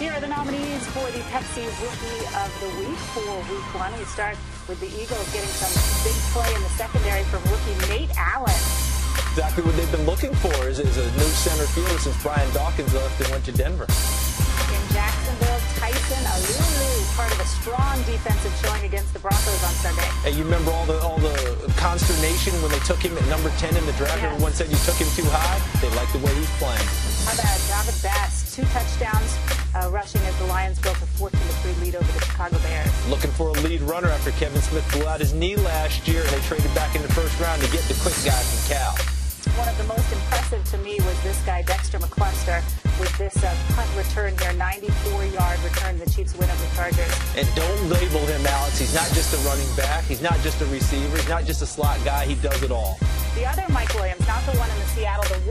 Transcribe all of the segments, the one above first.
Here are the nominees for the Pepsi Rookie of the Week for Week 1. We start with the Eagles getting some big play in the secondary from rookie Nate Allen. Exactly what they've been looking for is a new center fielder since Brian Dawkins left and went to Denver. In Jacksonville, Tyson Alualu, part of a strong defensive showing against the Broncos on Sunday. Hey, you remember all the consternation when they took him at number 10 in the draft? Yes. Everyone said you took him too high. They like the way he's playing. How about David Bass? 2 touchdowns rushing as the Lions built a 14-3 lead over the Chicago Bears. Looking for a lead runner after Kevin Smith blew out his knee last year, and they traded back in the first round to get the quick guy from Cal. One of the most impressive to me was this guy, Dexter McCluster, with this punt return here, 94-yard return, the Chiefs win over the Chargers. And don't label him, Alex. He's not just a running back. He's not just a receiver. He's not just a slot guy. He does it all. The other Mike Williams, not the one in Seattle, the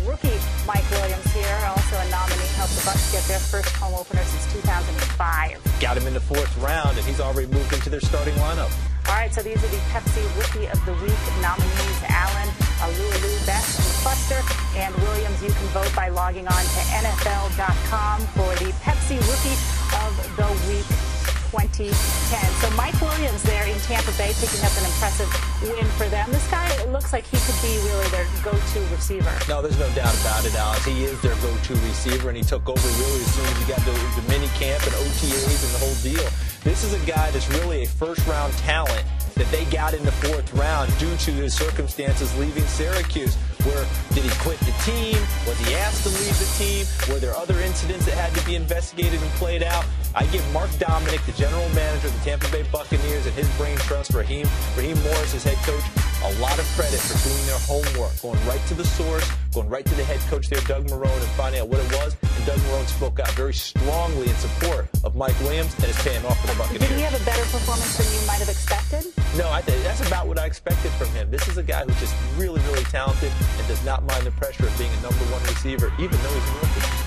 rookie Mike Williams here, also a nominee, helped the Bucs get their first home opener since 2005. Got him in the 4th round, and he's already moved into their starting lineup. All right, so these are the Pepsi Rookie of the Week nominees: Allen, Alualu, Best, McCluster, and Williams. You can vote by logging on to NFL.com for the Pepsi Rookie of the Week 2010. So Mike Williams there in Tampa Bay picking up an impressive win for them. This guy, it looks like he could be really their go-to receiver. No, there's no doubt about it, Alex. He is their go-to receiver, and he took over really as soon as he got the mini camp and OTAs and the whole deal. This is a guy that's really a first-round talent that they got in the 4th round due to his circumstances leaving Syracuse. Where did he quit the team? Was he asked to leave the team? Were there other incidents that had to be investigated and played out? I give Mark Dominik, the general manager of the Tampa Bay Buccaneers, and his brain trust, Raheem Morris, his head coach, a lot of credit for doing their homework, going right to the source, going right to the head coach there, Doug Marrone, and finding out what it was. And Doug Marrone spoke out very strongly in support of Mike Williams, and it's paying off for the Buccaneers. Did he have a better performance than you might have expected? No, that's about what I expected from him. This is a guy who's just really, really talented and does not mind the pressure of being a #1 receiver, even though he's a rookie.